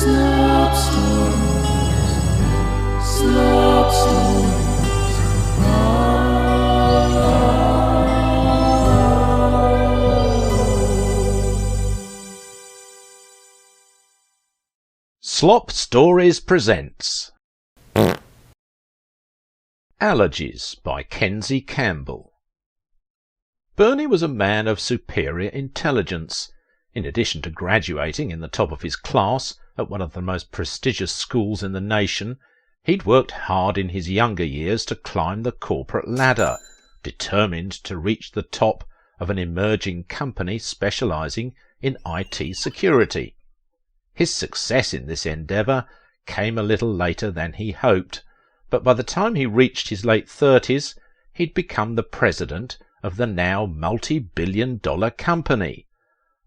Slop stories, slop stories. Slop Stories presents Allergies by Kenzie Campbell. Bernie was a man of superior intelligence. In addition to graduating in the top of his class at one of the most prestigious schools in the nation, he'd worked hard in his younger years to climb the corporate ladder, determined to reach the top of an emerging company specializing in IT security. His success in this endeavour came a little later than he hoped, but by the time he reached his late 30s, he'd become the president of the now multi-billion-dollar company.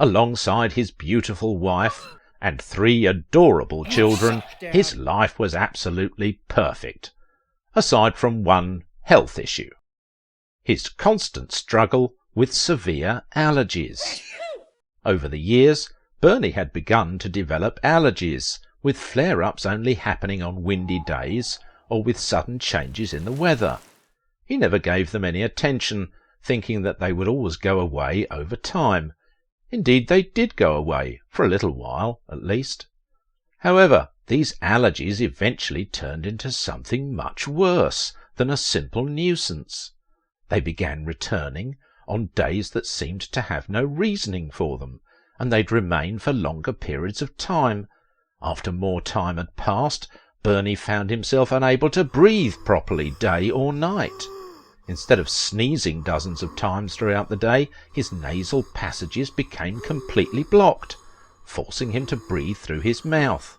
Alongside his beautiful wife and 3 adorable children, his life was absolutely perfect, aside from one health issue: his constant struggle with severe allergies. Over the years, Bernie had begun to develop allergies, with flare-ups only happening on windy days or with sudden changes in the weather. He never gave them any attention, thinking that they would always go away over time. Indeed, they did go away, for a little while, at least. However, these allergies eventually turned into something much worse than a simple nuisance. They began returning on days that seemed to have no reasoning for them, and they'd remain for longer periods of time. After more time had passed, Bernie found himself unable to breathe properly day or night. Instead of sneezing dozens of times throughout the day, his nasal passages became completely blocked, forcing him to breathe through his mouth.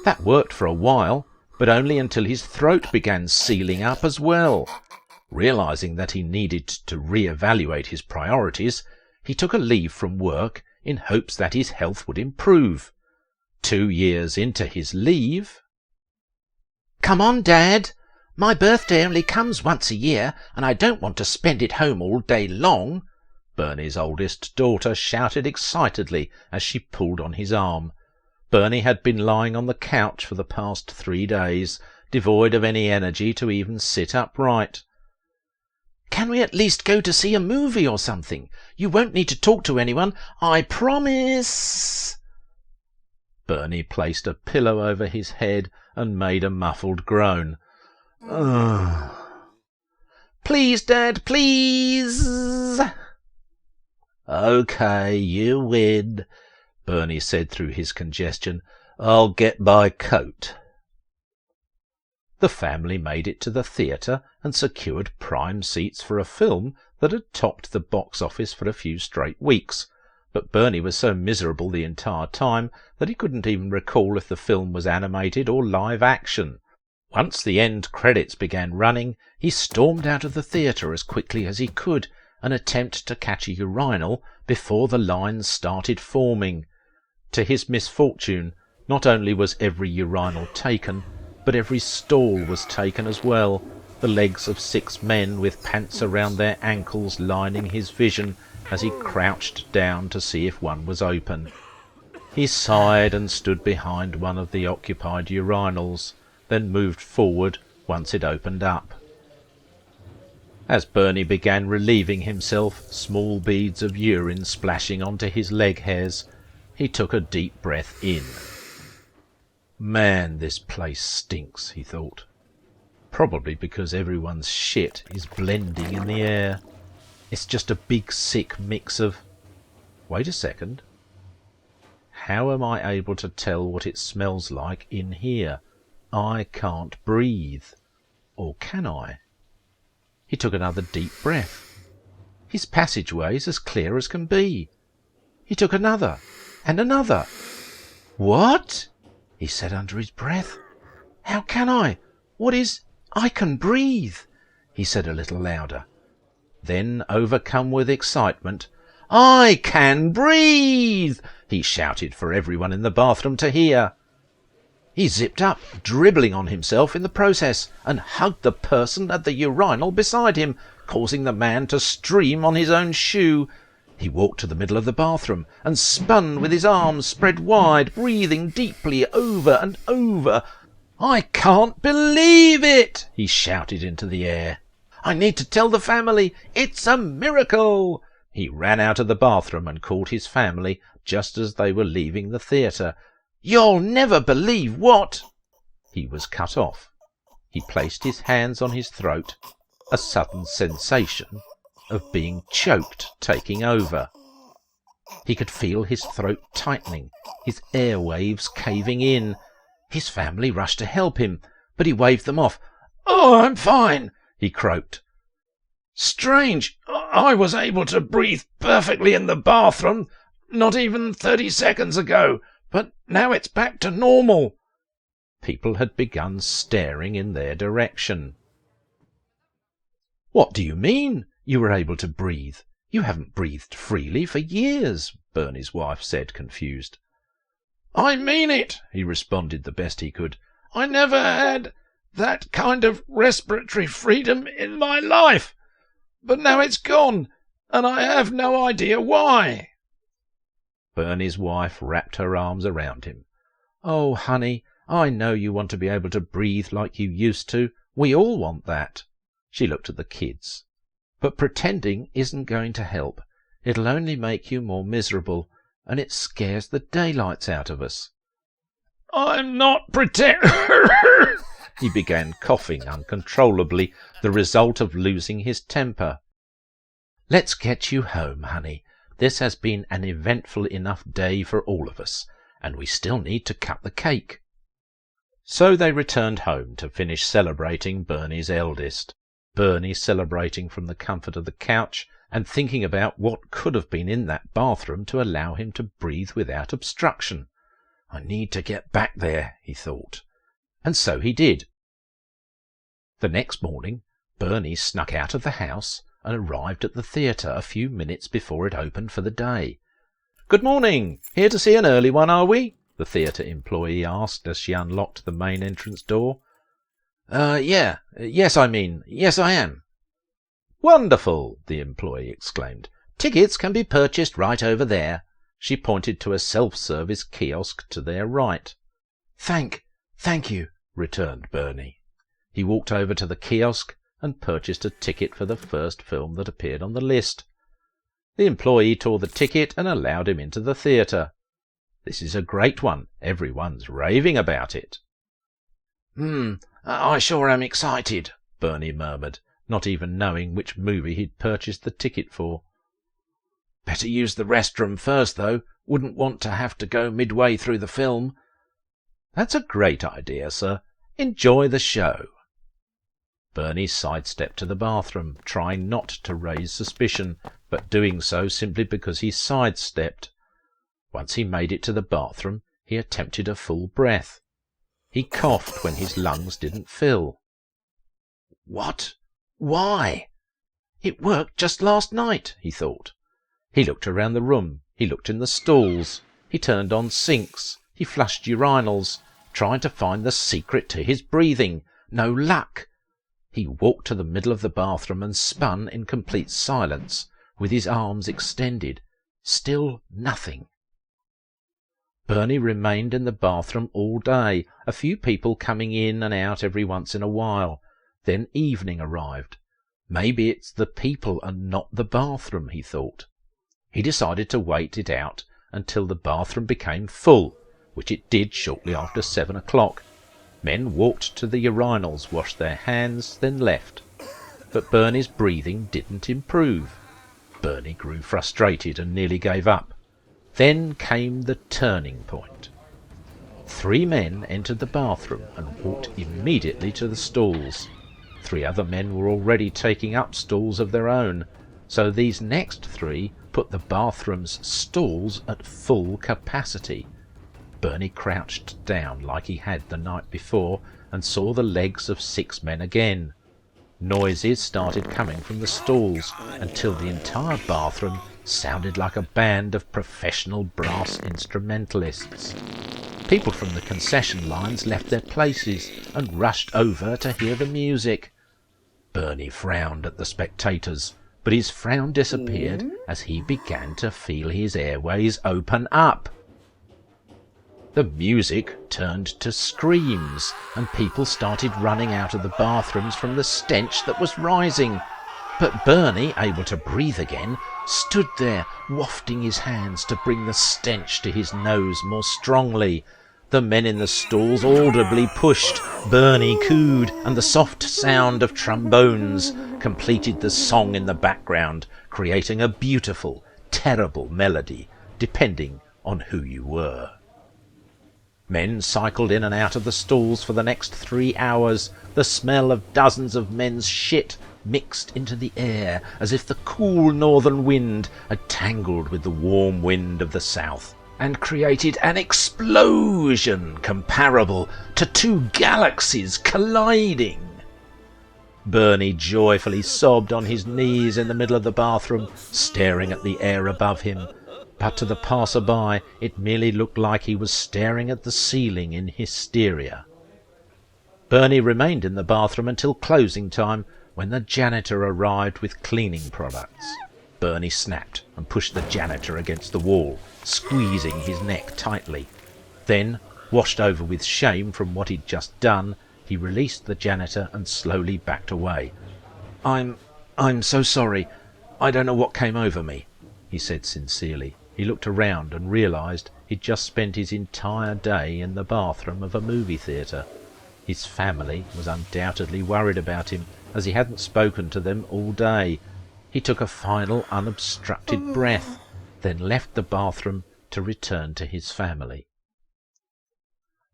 That worked for a while, but only until his throat began sealing up as well. Realizing that he needed to re-evaluate his priorities, he took a leave from work in hopes that his health would improve. 2 years into his leave... "Come on, Dad! My birthday only comes once a year, and I don't want to spend it home all day long," Bernie's oldest daughter shouted excitedly as she pulled on his arm. Bernie had been lying on the couch for the past 3 days, devoid of any energy to even sit upright. "Can we at least go to see a movie or something? You won't need to talk to anyone, I promise." Bernie placed a pillow over his head and made a muffled groan. "Ugh." "Please, Dad, please." "OK, you win," Bernie said through his congestion. "I'll get my coat." The family made it to the theatre and secured prime seats for a film that had topped the box office for a few straight weeks, but Bernie was so miserable the entire time that he couldn't even recall if the film was animated or live action. Once the end credits began running, he stormed out of the theatre as quickly as he could, an attempt to catch a urinal before the lines started forming. To his misfortune, not only was every urinal taken, but every stall was taken as well, the legs of 6 men with pants around their ankles lining his vision as he crouched down to see if one was open. He sighed and stood behind one of the occupied urinals, then moved forward once it opened up. As Bernie began relieving himself, small beads of urine splashing onto his leg hairs, he took a deep breath in. "Man, this place stinks," he thought. "Probably because everyone's shit is blending in the air. It's just a big sick mix of... Wait a second. How am I able to tell what it smells like in here? I can't breathe. Or can I?" He took another deep breath. His passageway's as clear as can be. He took another, and another. "What?" he said under his breath. "How can I? What is... I can breathe," he said a little louder. Then, overcome with excitement, "I can breathe!" he shouted for everyone in the bathroom to hear. He zipped up, dribbling on himself in the process, and hugged the person at the urinal beside him, causing the man to stream on his own shoe. He walked to the middle of the bathroom and spun with his arms spread wide, breathing deeply over and over. "I can't believe it!" he shouted into the air. "I need to tell the family. It's a miracle!" He ran out of the bathroom and called his family just as they were leaving the theatre. "You'll never believe what—" He was cut off. He placed his hands on his throat, a sudden sensation of being choked taking over. He could feel his throat tightening, his airwaves caving in. His family rushed to help him, but he waved them off. "Oh, I'm fine," he croaked. "Strange, I was able to breathe perfectly in the bathroom not even 30 seconds ago, but now it's back to normal." People had begun staring in their direction. "What do you mean, you were able to breathe? You haven't breathed freely for years," Bernie's wife said, confused. "I mean it," he responded the best he could. "I never had that kind of respiratory freedom in my life. But now it's gone, and I have no idea why." Bernie's wife wrapped her arms around him. "Oh, honey, I know you want to be able to breathe like you used to. We all want that." She looked at the kids. "But pretending isn't going to help. It'll only make you more miserable, and it scares the daylights out of us." "I'm not He began coughing uncontrollably, the result of losing his temper. "Let's get you home, honey. This has been an eventful enough day for all of us, and we still need to cut the cake." So they returned home to finish celebrating Bernie's eldest. Bernie celebrating from the comfort of the couch and thinking about what could have been in that bathroom to allow him to breathe without obstruction. "I need to get back there," he thought. And so he did. The next morning, Bernie snuck out of the house and arrived at the theatre a few minutes before it opened for the day. "Good morning! Here to see an early one, are we?" the theatre employee asked as she unlocked the main entrance door. Yes, I am." "Wonderful!" the employee exclaimed. "Tickets can be purchased right over there." She pointed to a self-service kiosk to their right. Thank you," returned Bernie. He walked over to the kiosk and purchased a ticket for the first film that appeared on the list. The employee tore the ticket and allowed him into the theatre. "This is a great one. Everyone's raving about it." I sure am excited," Bernie murmured, not even knowing which movie he'd purchased the ticket for. "Better use the restroom first, though. Wouldn't want to have to go midway through the film." "That's a great idea, sir. Enjoy the show." Bernie sidestepped to the bathroom, trying not to raise suspicion, but doing so simply because he sidestepped. Once he made it to the bathroom, he attempted a full breath. He coughed when his lungs didn't fill. "What? Why? It worked just last night," he thought. He looked around the room. He looked in the stalls. He turned on sinks. He flushed urinals, trying to find the secret to his breathing. No luck. He walked to the middle of the bathroom and spun in complete silence, with his arms extended. Still nothing. Bernie remained in the bathroom all day, a few people coming in and out every once in a while. Then evening arrived. Maybe it's the people and not the bathroom, he thought. He decided to wait it out until the bathroom became full, which it did shortly after 7 o'clock. Men walked to the urinals, washed their hands, then left. But Bernie's breathing didn't improve. Bernie grew frustrated and nearly gave up. Then came the turning point. 3 men entered the bathroom and walked immediately to the stalls. 3 other men were already taking up stalls of their own, so these next 3 put the bathroom's stalls at full capacity. Bernie crouched down like he had the night before and saw the legs of 6 men again. Noises started coming from the stalls until the entire bathroom sounded like a band of professional brass instrumentalists. People from the concession lines left their places and rushed over to hear the music. Bernie frowned at the spectators. but his frown disappeared as he began to feel his airways open up. The music turned to screams, and people started running out of the bathrooms from the stench that was rising. But Bernie, able to breathe again, stood there, wafting his hands to bring the stench to his nose more strongly. The men in the stalls audibly pushed, Bernie cooed, and the soft sound of trombones completed the song in the background, creating a beautiful, terrible melody, depending on who you were. Men cycled in and out of the stalls for the next 3 hours. The smell of dozens of men's shit mixed into the air as if the cool northern wind had tangled with the warm wind of the south and created an explosion comparable to 2 galaxies colliding. Bernie joyfully sobbed on his knees in the middle of the bathroom, staring at the air above him. But to the passer-by it merely looked like he was staring at the ceiling in hysteria. Bernie remained in the bathroom until closing time, when the janitor arrived with cleaning products. Bernie snapped and pushed the janitor against the wall, squeezing his neck tightly. Then, washed over with shame from what he'd just done, he released the janitor and slowly backed away. I'm so sorry. I don't know what came over me," he said sincerely. He looked around and realised he'd just spent his entire day in the bathroom of a movie theatre. His family was undoubtedly worried about him, as he hadn't spoken to them all day. He took a final unobstructed breath, then left the bathroom to return to his family.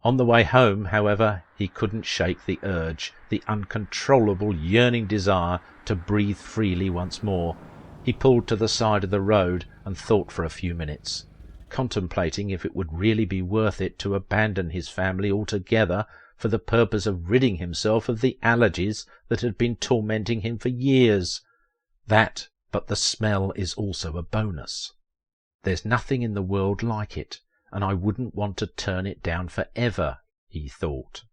On the way home, however, he couldn't shake the urge, the uncontrollable yearning desire to breathe freely once more. He pulled to the side of the road and thought for a few minutes, contemplating if it would really be worth it to abandon his family altogether for the purpose of ridding himself of the allergies that had been tormenting him for years. That, but the smell is also a bonus. There's nothing in the world like it, and I wouldn't want to turn it down forever, he thought.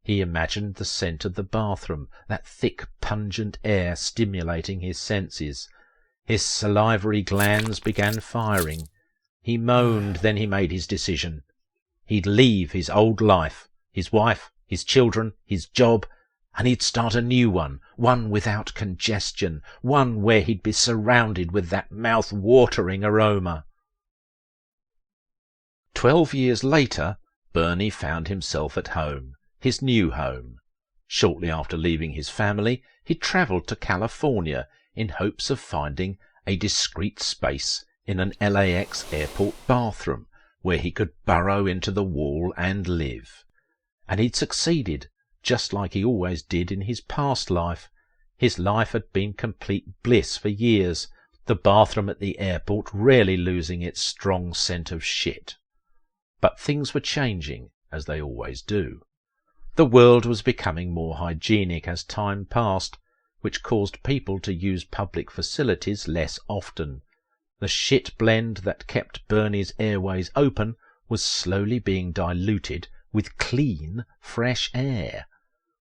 He imagined the scent of the bathroom, that thick, pungent air stimulating his senses. His salivary glands began firing. He moaned, then he made his decision. He'd leave his old life, his wife, his children, his job, and he'd start a new one without congestion, one where he'd be surrounded with that mouth-watering aroma. 12 years later, Bernie found himself at home, his new home. Shortly after leaving his family, he travelled to California in hopes of finding a discreet space in an LAX airport bathroom where he could burrow into the wall and live. And he'd succeeded, just like he always did in his past life. His life had been complete bliss for years, the bathroom at the airport rarely losing its strong scent of shit. But things were changing, as they always do. The world was becoming more hygienic as time passed, which caused people to use public facilities less often. The shit blend that kept Bernie's airways open was slowly being diluted with clean, fresh air.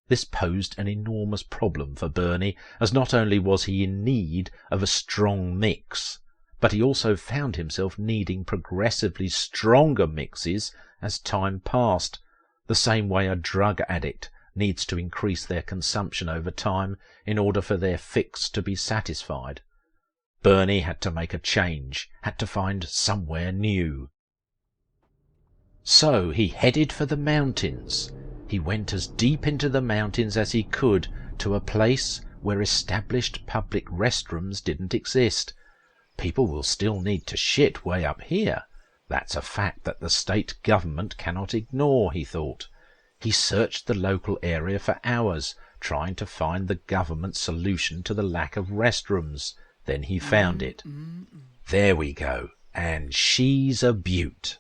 This posed an enormous problem for Bernie, as not only was he in need of a strong mix, but he also found himself needing progressively stronger mixes as time passed, the same way a drug addict needs to increase their consumption over time in order for their fix to be satisfied. Bernie had to make a change, had to find somewhere new. So he headed for the mountains. He went as deep into the mountains as he could, to a place where established public restrooms didn't exist. People will still need to shit way up here. That's a fact that the state government cannot ignore, he thought. He searched the local area for hours, trying to find the government solution to the lack of restrooms. Then he found it. There we go. And she's a beaut.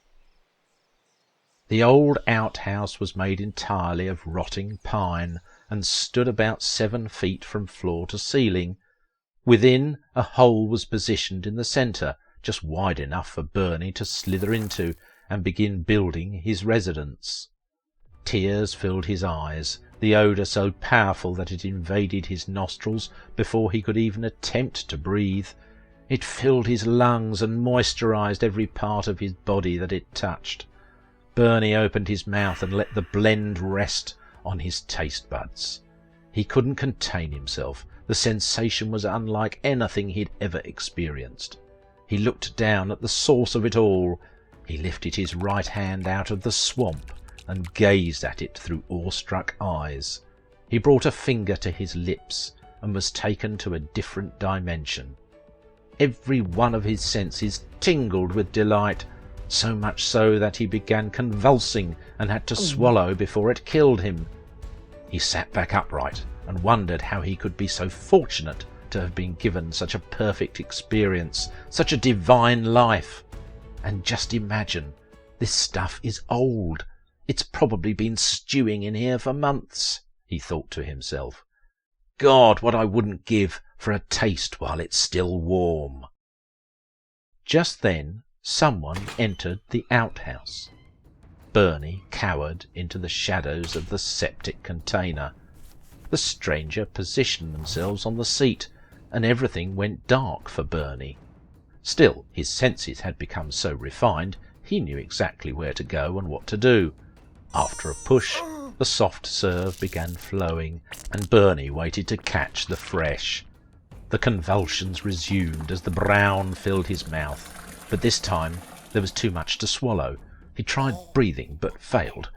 The old outhouse was made entirely of rotting pine, and stood about 7 feet from floor to ceiling. Within, a hole was positioned in the centre, just wide enough for Bernie to slither into and begin building his residence. Tears filled his eyes. the odour so powerful that it invaded his nostrils before he could even attempt to breathe. It filled his lungs and moisturised every part of his body that it touched. Bernie opened his mouth and let the blend rest on his taste buds. He couldn't contain himself. The sensation was unlike anything he'd ever experienced. He looked down at the source of it all. He lifted his right hand out of the swamp and gazed at it through awestruck eyes. He brought a finger to his lips and was taken to a different dimension. Every one of his senses tingled with delight, so much so that he began convulsing and had to swallow before it killed him. He sat back upright and wondered how he could be so fortunate to have been given such a perfect experience, such a divine life. And just imagine, this stuff is old. It's probably been stewing in here for months, he thought to himself. God, what I wouldn't give for a taste while it's still warm. Just then someone entered the outhouse. Bernie cowered into the shadows of the septic container. The stranger positioned themselves on the seat, and everything went dark for Bernie. Still, his senses had become so refined, he knew exactly where to go and what to do. After a push, the soft serve began flowing, and Bernie waited to catch the fresh. The convulsions resumed as the brown filled his mouth, but this time there was too much to swallow. He tried breathing, but failed.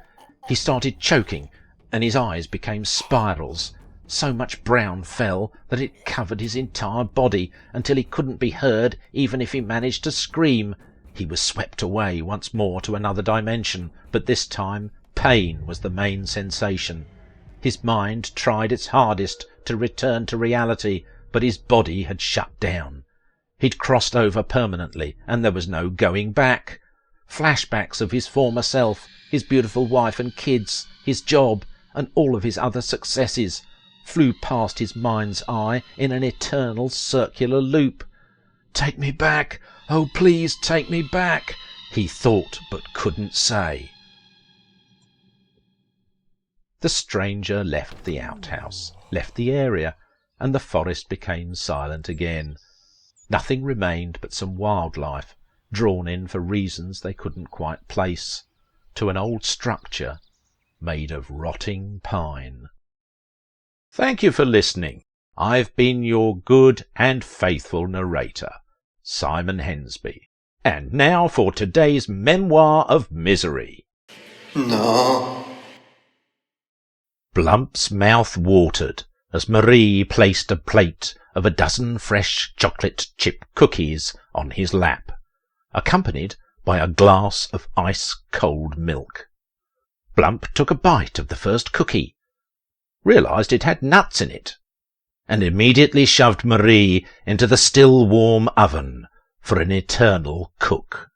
He started choking, and his eyes became spirals. So much brown fell that it covered his entire body until he couldn't be heard even if he managed to scream. He was swept away once more to another dimension, but this time pain was the main sensation. His mind tried its hardest to return to reality, but his body had shut down. He'd crossed over permanently, and there was no going back. Flashbacks of his former self, his beautiful wife and kids, his job, and all of his other successes flew past his mind's eye in an eternal circular loop. "Take me back! Oh, please take me back!" he thought but couldn't say. The stranger left the outhouse, left the area, and the forest became silent again. Nothing remained but some wildlife, drawn in for reasons they couldn't quite place, to an old structure made of rotting pine. Thank you for listening. I've been your good and faithful narrator, Simon Hensby. And now for today's memoir of misery. No. Blump's mouth watered as Marie placed a plate of a dozen fresh chocolate chip cookies on his lap, accompanied by a glass of ice-cold milk. Blump took a bite of the first cookie, realised it had nuts in it, and immediately shoved Marie into the still-warm oven for an eternal cook.